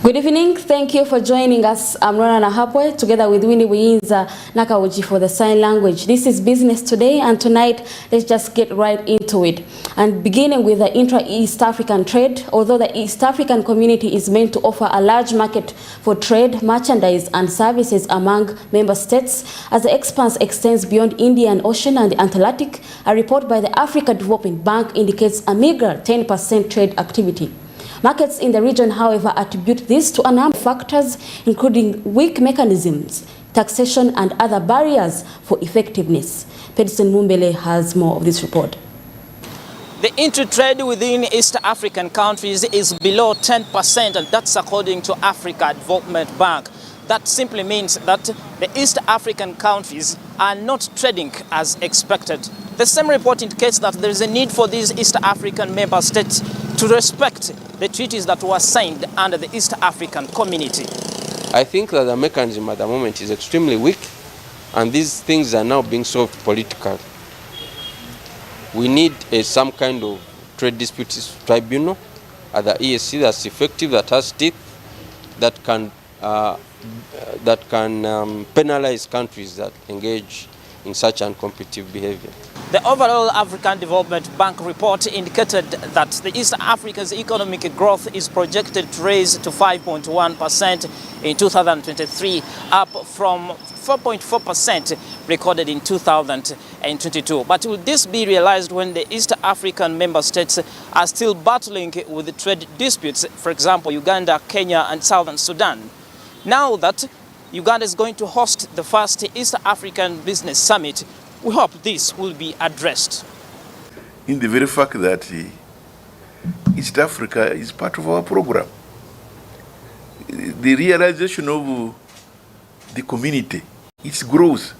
Good evening. Thank you for joining us. I'm Rona Nahapwe together with Winnie Wiyinza Nakawuji for the sign language. This is Business Today, and tonight let's just get right into it. And beginning with the intra-East African trade, although the East African community is meant to offer a large market for trade, merchandise and services among member states, as the expanse extends beyond Indian Ocean and the Atlantic, a report by the Africa Development Bank indicates a meager 10% trade activity. Markets in the region, however, attribute this to a number of factors, including weak mechanisms, taxation, and other barriers for effectiveness. Pedson Mumbele has more of this report. The inter-trade within East African countries is below 10%, and that's according to Africa Development Bank. That simply means that the East African countries are not trading as expected. The same report indicates that there is a need for these East African member states to respect the treaties that were signed under the East African community. I think that the mechanism at the moment is extremely weak, and these things are now being solved politically. We need some kind of trade disputes tribunal at the EAC that's effective, that has teeth, that can penalize countries that engage in such uncompetitive behavior. The overall African Development Bank report indicated that the East Africa's economic growth is projected to rise to 5.1% in 2023, up from 4.4% recorded in 2022. But will this be realized when the East African member states are still battling with the trade disputes, for example, Uganda, Kenya, and Southern Sudan? Now that Uganda is going to host the first East African Business Summit, we hope this will be addressed. In the very fact that East Africa is part of our program, the realization of the community, its growth,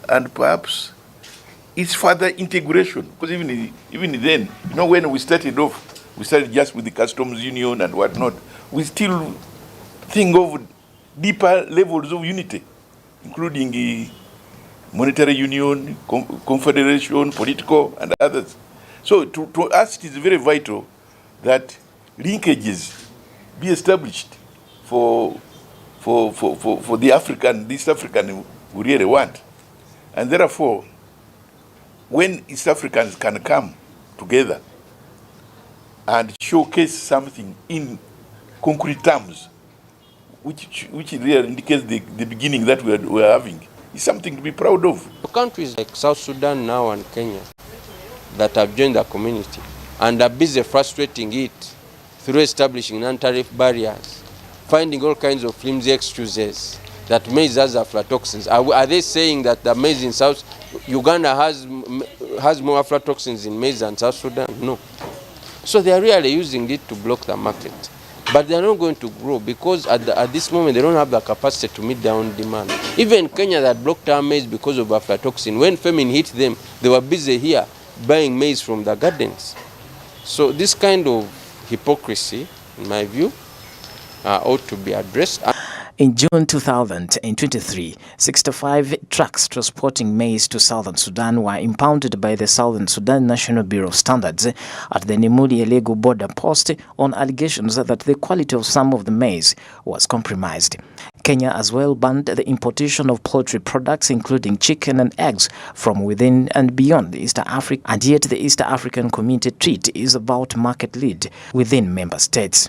and perhaps its further integration, because even then, when we started off, we started just with the customs union and whatnot. We still think of deeper levels of unity, including monetary union, confederation, political, and others. So to us, it is very vital that linkages be established for the African, East African we really want. And therefore, when East Africans can come together and showcase something in concrete terms, which really indicates the beginning that we are having, is something to be proud of. Countries like South Sudan now and Kenya that have joined the community and are busy frustrating it through establishing non-tariff barriers, finding all kinds of flimsy excuses that maize has aflatoxins. Are they saying that the maize in South Uganda has more aflatoxins in maize than South Sudan? No. So they are really using it to block the market. But they are not going to grow because at this moment they don't have the capacity to meet their own demand. Even Kenya that blocked our maize because of aflatoxin, when famine hit them, they were busy here buying maize from the gardens. So this kind of hypocrisy, in my view, ought to be addressed. In June 2023, 65 trucks transporting maize to Southern Sudan were impounded by the Southern Sudan National Bureau of Standards at the Nimuli-Elegu border post on allegations that the quality of some of the maize was compromised. Kenya as well banned the importation of poultry products, including chicken and eggs, from within and beyond East Africa, and yet the East African Community Treaty is about market lead within member states.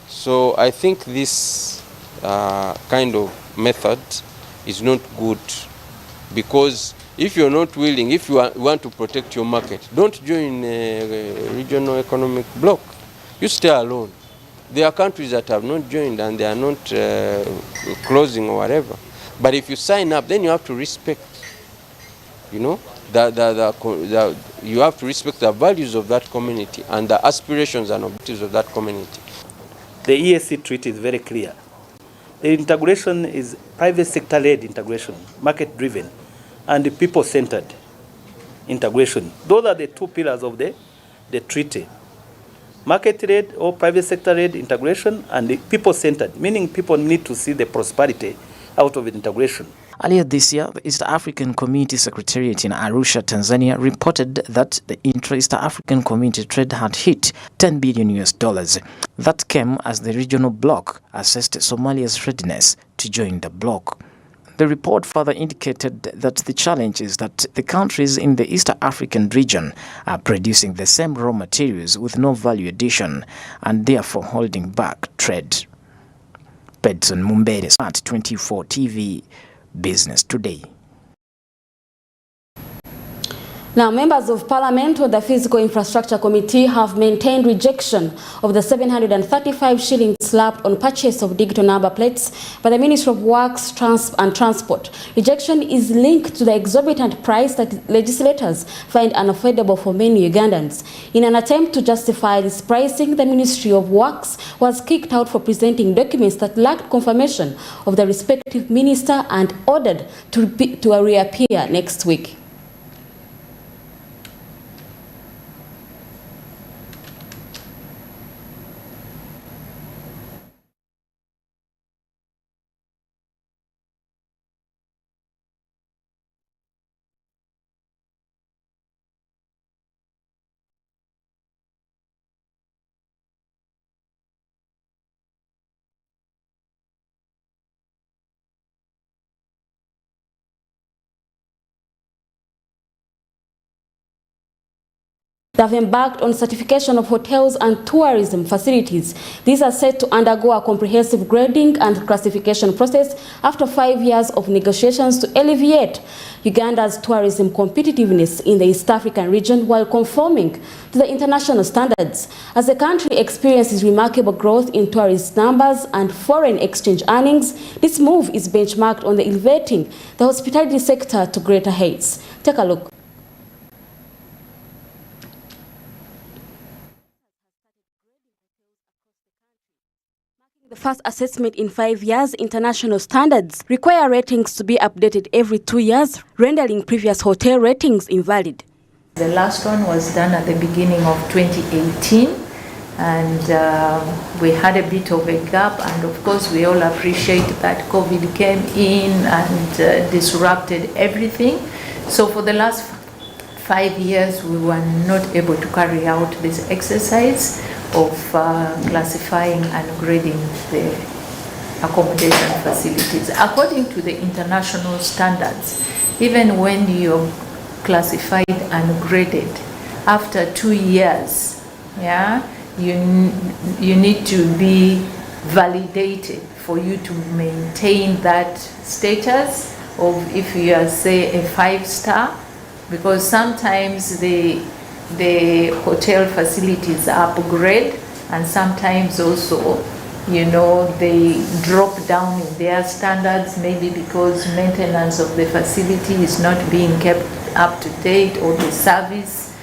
So I think this kind of method is not good, because if you're not willing, if you want to protect your market, don't join a regional economic bloc. You stay alone. There are countries that have not joined and they are not closing or whatever. But if you sign up, then you have to respect, you have to respect the values of that community and the aspirations and objectives of that community. The EAC treaty is very clear. The integration is private sector-led integration, market-driven, and people-centered integration. Those are the two pillars of the treaty. Market-led or private sector-led integration, and people-centered, meaning people need to see the prosperity out of integration. Earlier this year, the East African Community Secretariat in Arusha, Tanzania, reported that the intra-East African Community trade had hit $10 billion. That came as the regional bloc assessed Somalia's readiness to join the bloc. The report further indicated that the challenge is that the countries in the East African region are producing the same raw materials with no value addition and therefore holding back trade. Pedson Mumbere, Smart 24 TV, Business Today. Now, members of Parliament or the Physical Infrastructure Committee have maintained rejection of the 735 shillings slapped on purchase of digital number plates by the Ministry of Works and Transport. Rejection is linked to the exorbitant price that legislators find unaffordable for many Ugandans. In an attempt to justify this pricing, the Ministry of Works was kicked out for presenting documents that lacked confirmation of the respective minister and ordered to reappear next week. They have embarked on certification of hotels and tourism facilities. These are set to undergo a comprehensive grading and classification process after 5 years of negotiations to alleviate Uganda's tourism competitiveness in the East African region while conforming to the international standards. As the country experiences remarkable growth in tourist numbers and foreign exchange earnings, this move is benchmarked on the elevating the hospitality sector to greater heights. Take a look. The first assessment in 5 years, international standards require ratings to be updated every 2 years, rendering previous hotel ratings invalid. The last one was done at the beginning of 2018, and we had a bit of a gap, and of course we all appreciate that COVID came in and disrupted everything. So for the last 5 years we were not able to carry out this exercise of classifying and grading the accommodation facilities. According to the international standards, even when you're classified and graded, after 2 years, you need to be validated for you to maintain that status of, if you are, say, a 5-star, because sometimes the hotel facilities upgrade, and sometimes also, they drop down in their standards, maybe because maintenance of the facility is not being kept up to date, or the service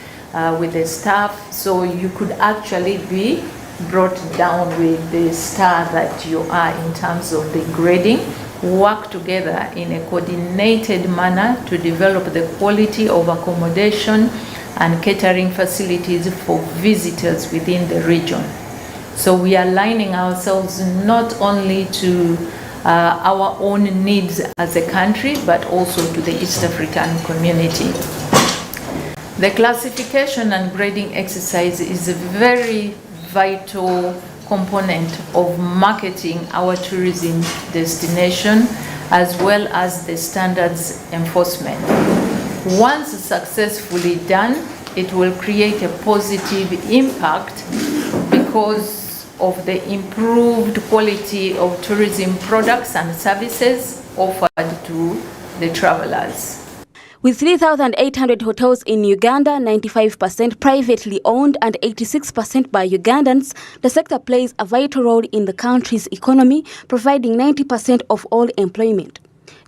with the staff. So you could actually be brought down with the star that you are in terms of the grading. Work together in a coordinated manner to develop the quality of accommodation and catering facilities for visitors within the region. So we are aligning ourselves not only to our own needs as a country, but also to the East African community. The classification and grading exercise is a very vital component of marketing our tourism destination, as well as the standards enforcement. Once successfully done, it will create a positive impact because of the improved quality of tourism products and services offered to the travelers. With 3,800 hotels in Uganda, 95% privately owned and 86% by Ugandans, the sector plays a vital role in the country's economy, providing 90% of all employment.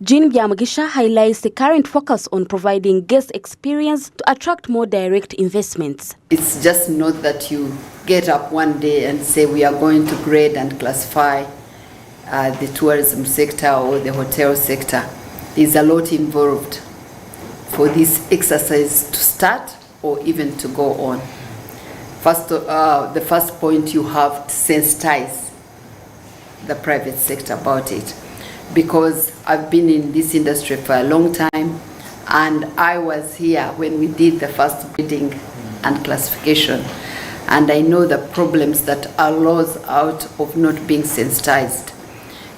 Jean Byamugisha highlights the current focus on providing guest experience to attract more direct investments. It's just not that you get up one day and say we are going to grade and classify the tourism sector or the hotel sector. There's a lot involved for this exercise to start or even to go on. First, the first point, you have to sensitize the private sector about it. because I've been in this industry for a long time, and I was here when we did the first breeding and classification, and I know the problems that arose out of not being sensitized.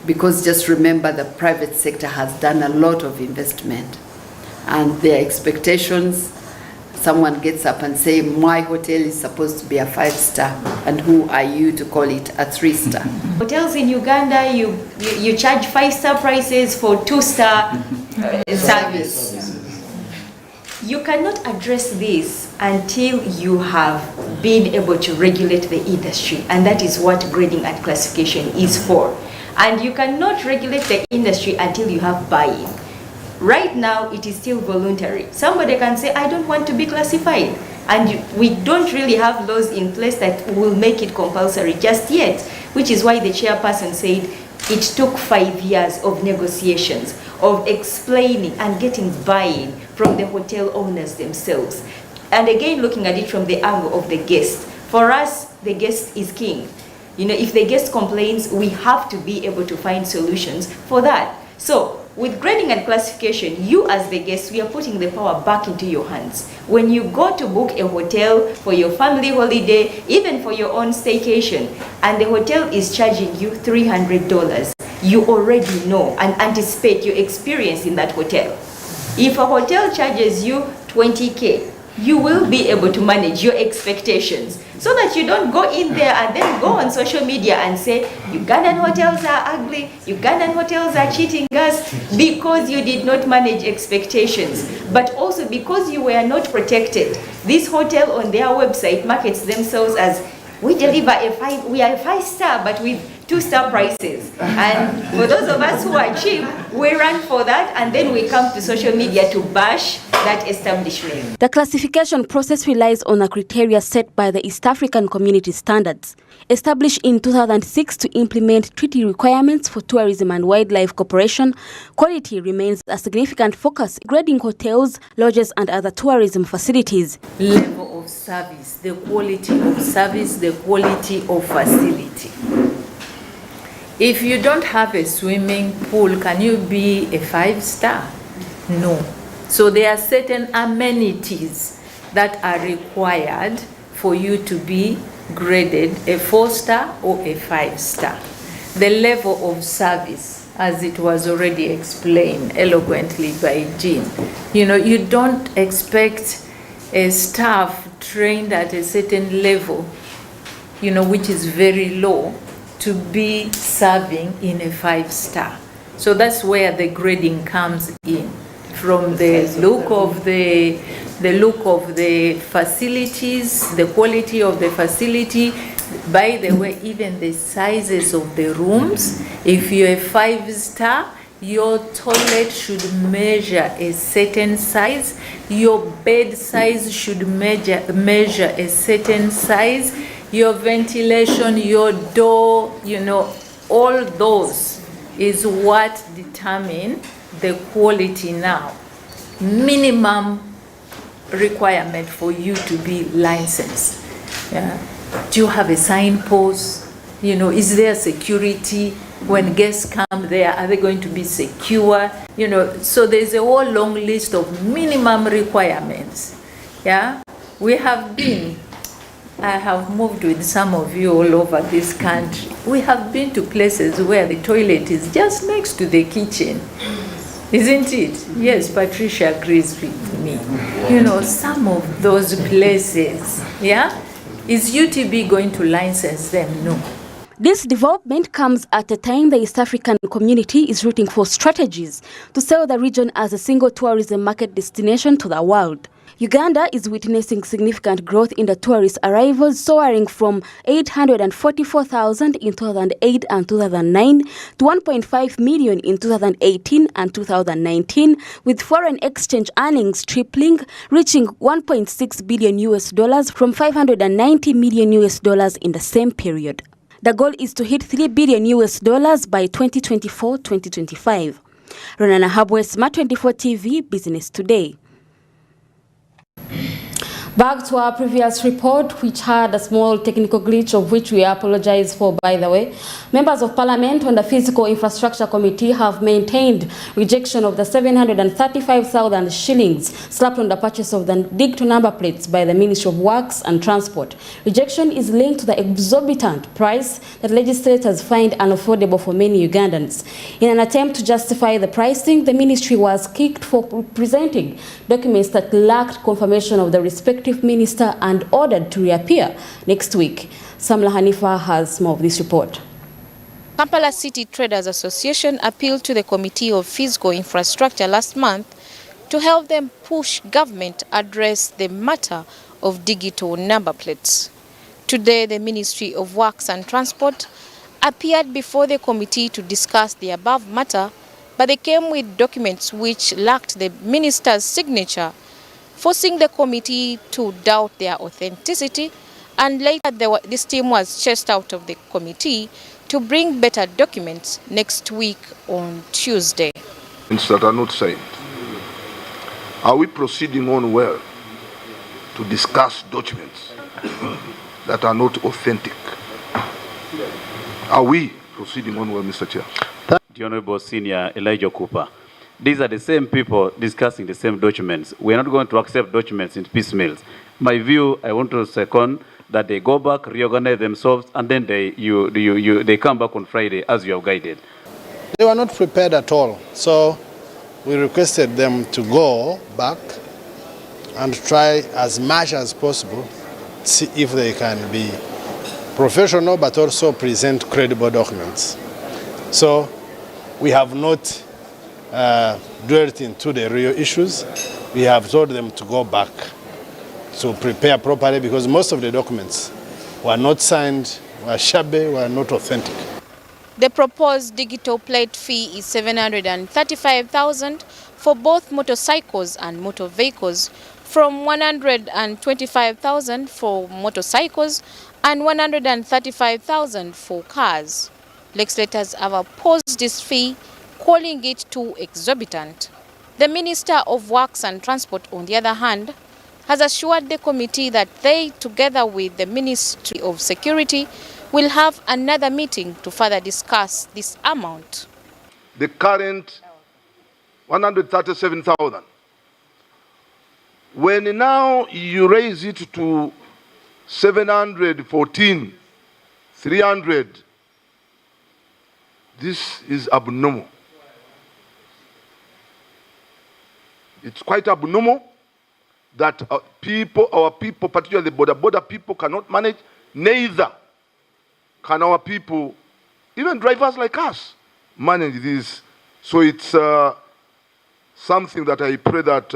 Because just remember, the private sector has done a lot of investment, and their expectations, someone gets up and say, my hotel is supposed to be a 5-star, and who are you to call it a 3-star? Hotels in Uganda, you charge 5-star prices for 2-star service. You cannot address this until you have been able to regulate the industry, and that is what grading and classification is for. And you cannot regulate the industry until you have buy-in. Right now, it is still voluntary. Somebody can say, I don't want to be classified. And we don't really have laws in place that will make it compulsory just yet, which is why the chairperson said it took 5 years of negotiations, of explaining and getting buy-in from the hotel owners themselves. And again, looking at it from the angle of the guest. For us, the guest is king. You know, if the guest complains, we have to be able to find solutions for that. So with grading and classification, you as the guest, we are putting the power back into your hands. When you go to book a hotel for your family holiday, even for your own staycation, and the hotel is charging you $300, you already know and anticipate your experience in that hotel. If a hotel charges you $20K, you will be able to manage your expectations so that you don't go in there and then go on social media and say, Ugandan hotels are ugly, Ugandan hotels are cheating us, because you did not manage expectations, but also because you were not protected. This hotel on their website markets themselves as, we deliver we are a 5-star, but with 2-star prices. And for those of us who are cheap, we run for that, and then we come to social media to bash that establishment. The classification process relies on the criteria set by the East African Community Standards, established in 2006 to implement treaty requirements for Tourism and Wildlife Corporation. Quality remains a significant focus, grading hotels, lodges, and other tourism facilities. Level of service, the quality of service, the quality of facility. If you don't have a swimming pool, can you be a 5-star? No. So there are certain amenities that are required for you to be graded a 4-star or a 5-star. The level of service, as it was already explained eloquently by Jean, you know, you don't expect a staff trained at a certain level, you know, which is very low, to be serving in a 5-star. So that's where the grading comes in, from the look of the facilities, the quality of the facility. By the way, even the sizes of the rooms. If you're a 5-star, your toilet should measure a certain size. Your bed size should measure a certain size. Your ventilation, your door, you know, all those is what determine the quality now. Minimum requirement for you to be licensed. Yeah. Do you have a signpost? You know, is there security? When guests come there, are they going to be secure? You know, so there's a whole long list of minimum requirements. Yeah, I have moved with some of you all over this country. We have been to places where the toilet is just next to the kitchen. Isn't it? Yes, Patricia agrees with me. You know, some of those places, yeah? Is UTB going to license them? No. This development comes at a time the East African community is rooting for strategies to sell the region as a single tourism market destination to the world. Uganda is witnessing significant growth in the tourist arrivals, soaring from 844,000 in 2008 and 2009 to 1.5 million in 2018 and 2019, with foreign exchange earnings tripling, reaching $1.6 billion from $590 million in the same period. The goal is to hit $3 billion by 2024-2025. Ronana Habwe, Smart 24 TV, Business Today. Back to our previous report, which had a small technical glitch, of which we apologize for, by the way. Members of Parliament on the Physical Infrastructure Committee have maintained rejection of the 735,000 shillings slapped on the purchase of the digital number plates by the Ministry of Works and Transport. Rejection is linked to the exorbitant price that legislators find unaffordable for many Ugandans. In an attempt to justify the pricing, the ministry was kicked for presenting documents that lacked confirmation of the respective minister and ordered to reappear next week. Samla Hanifa has more of this report. Kampala City Traders Association appealed to the Committee of Physical Infrastructure last month to help them push government address the matter of digital number plates. Today, the Ministry of Works and Transport appeared before the committee to discuss the above matter, but they came with documents which lacked the minister's signature, forcing the committee to doubt their authenticity, and later this team was chased out of the committee to bring better documents next week on Tuesday. That are not signed. Are we proceeding on well to discuss documents that are not authentic? Are we proceeding on well, Mr. Chair? The Honorable Senior Elijah Cooper. These are the same people discussing the same documents. We are not going to accept documents in piecemeals. My view, I want to second that they go back, reorganize themselves, and then they come back on Friday as you have guided. They were not prepared at all. So we requested them to go back and try as much as possible to see if they can be professional but also present credible documents. So we have not dwelt into the real issues. We have told them to go back to prepare properly because most of the documents were not signed, were shabby, were not authentic. The proposed digital plate fee is 735,000 for both motorcycles and motor vehicles, from 125,000 for motorcycles and 135,000 for cars. Legislators have opposed this fee, calling it too exorbitant. The Minister of Works and Transport, on the other hand, has assured the committee that they, together with the Ministry of Security, will have another meeting to further discuss this amount. The current 137,000. When now you raise it to 714, 300, this is abnormal. It's quite abnormal that our people, particularly the border people, cannot manage. Neither can our people, even drivers like us, manage this. So it's something that I pray that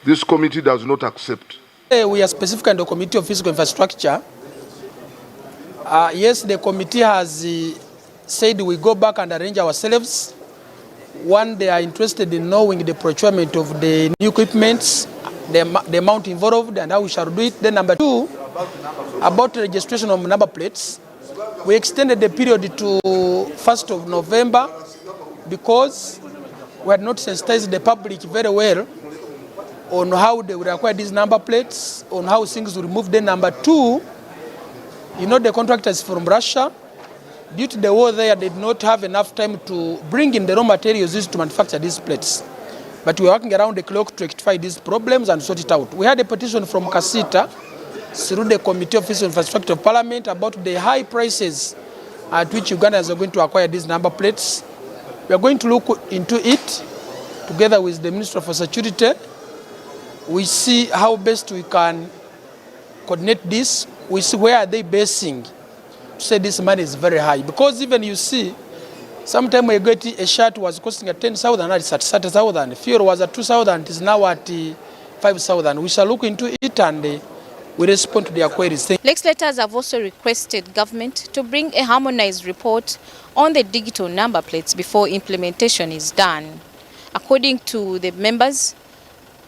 this committee does not accept. We are specific in the Committee of Physical Infrastructure. Yes, the committee has said we go back and arrange ourselves. One, they are interested in knowing the procurement of the new equipments, the amount involved and how we shall do it. Then number two, about registration of number plates. We extended the period to 1st of November because we had not sensitized the public very well on how they would acquire these number plates, on how things will move. Then number two, you know, the contractors from Russia, due to the war there, they did not have enough time to bring in the raw materials used to manufacture these plates. But we are working around the clock to rectify these problems and sort it out. We had a petition from Kasita through the Committee of Physical Infrastructure of Parliament about the high prices at which Ugandans are going to acquire these number plates. We are going to look into it together with the Minister for Security. We see how best we can coordinate this. We see where are they basing to say this money is very high. Because even you see, sometime we get a shirt was costing at 10,000, now it's at 30,000. Fuel was at 2,000, it is now at 5,000. We shall look into it and we respond to their queries. Legislators have also requested government to bring a harmonized report on the digital number plates before implementation is done. According to the members,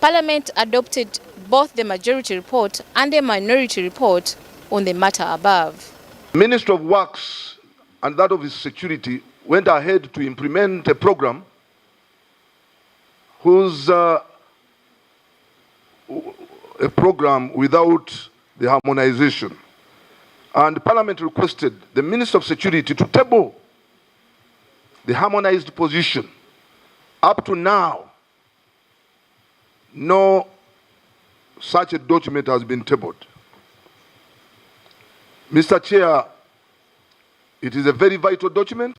Parliament adopted both the majority report and the minority report on the matter above. The Minister of Works and that of his security went ahead to implement a program whose a program without the harmonization. And Parliament requested the Minister of Security to table the harmonized position. Up to now, no such a document has been tabled. Mr. Chair, it is a very vital document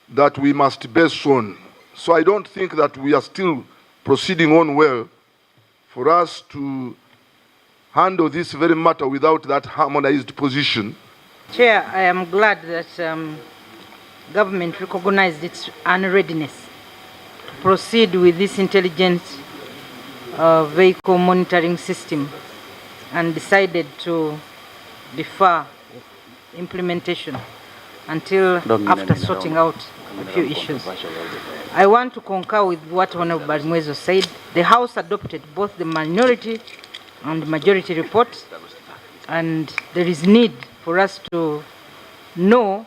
that we must base on. So I don't think that we are still proceeding on well for us to handle this very matter without that harmonized position. Chair, I am glad that government recognized its unreadiness to proceed with this intelligent vehicle monitoring system and decided to defer implementation until after sorting out a few issues. I want to concur with what Honorable Barimwezo said. The House adopted both the minority and majority report, and there is need for us to know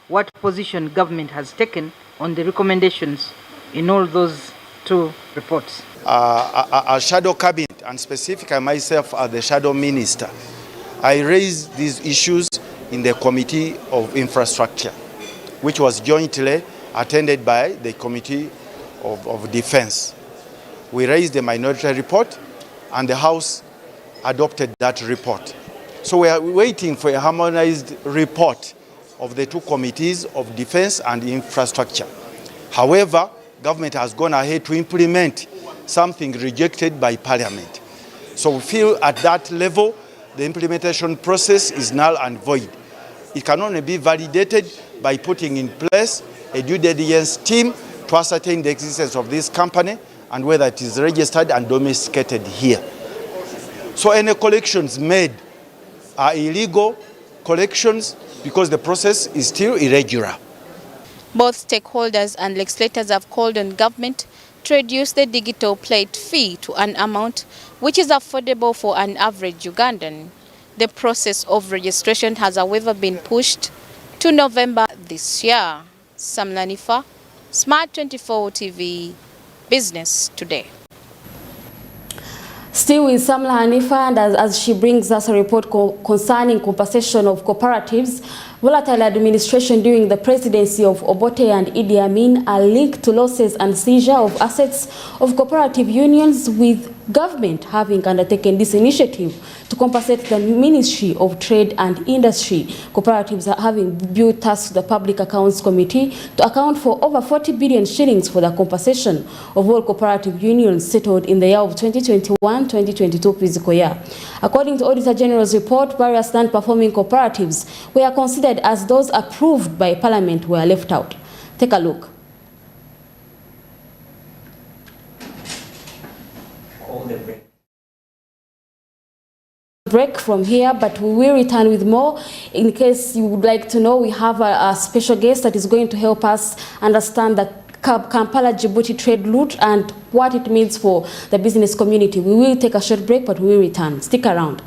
what position government has taken on the recommendations in all those two reports. As shadow cabinet, and specifically myself as the shadow minister, I raised these issues in the Committee of Infrastructure, which was jointly attended by the Committee of Defense. We raised the minority report, and the House adopted that report. So we are waiting for a harmonized report of the two committees of Defense and Infrastructure. However, government has gone ahead to implement something rejected by Parliament. So we feel at that level, the implementation process is null and void. It can only be validated by putting in place a due diligence team to ascertain the existence of this company and whether it is registered and domesticated here. So any collections made are illegal collections because the process is still irregular. Both stakeholders and legislators have called on government to reduce the digital plate fee to an amount which is affordable for an average Ugandan. The process of registration has, however, been pushed to November this year. Sam Lanifa, Smart 24 TV, Business Today. Still with Samla Hanifa, and as she brings us a report concerning compensation of cooperatives, volatile administration during the presidency of Obote and Idi Amin are linked to losses and seizure of assets of cooperative unions, with government having undertaken this initiative to compensate the Ministry of Trade and Industry. Cooperatives are having been tasked the Public Accounts Committee to account for over 40 billion shillings for the compensation of all cooperative unions settled in the year of 2021-2022 fiscal year. According to Auditor General's report, various non-performing cooperatives were considered as those approved by Parliament were left out. Take a look. Break from here, but we will return with more. In case you would like to know, we have a special guest that is going to help us understand the Kampala-Djibouti trade route and what it means for the business community. We will take a short break, but we will return. Stick around.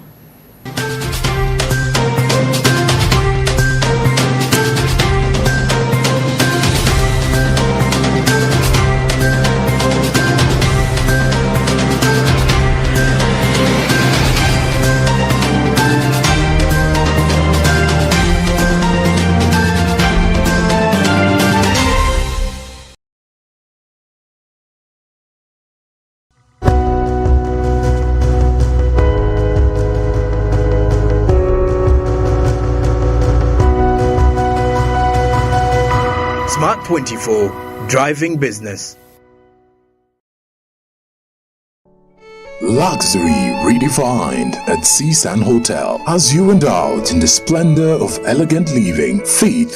Smart 24, driving business. Luxury redefined at Seasan Hotel. As you indulge in the splendor of elegant living, feed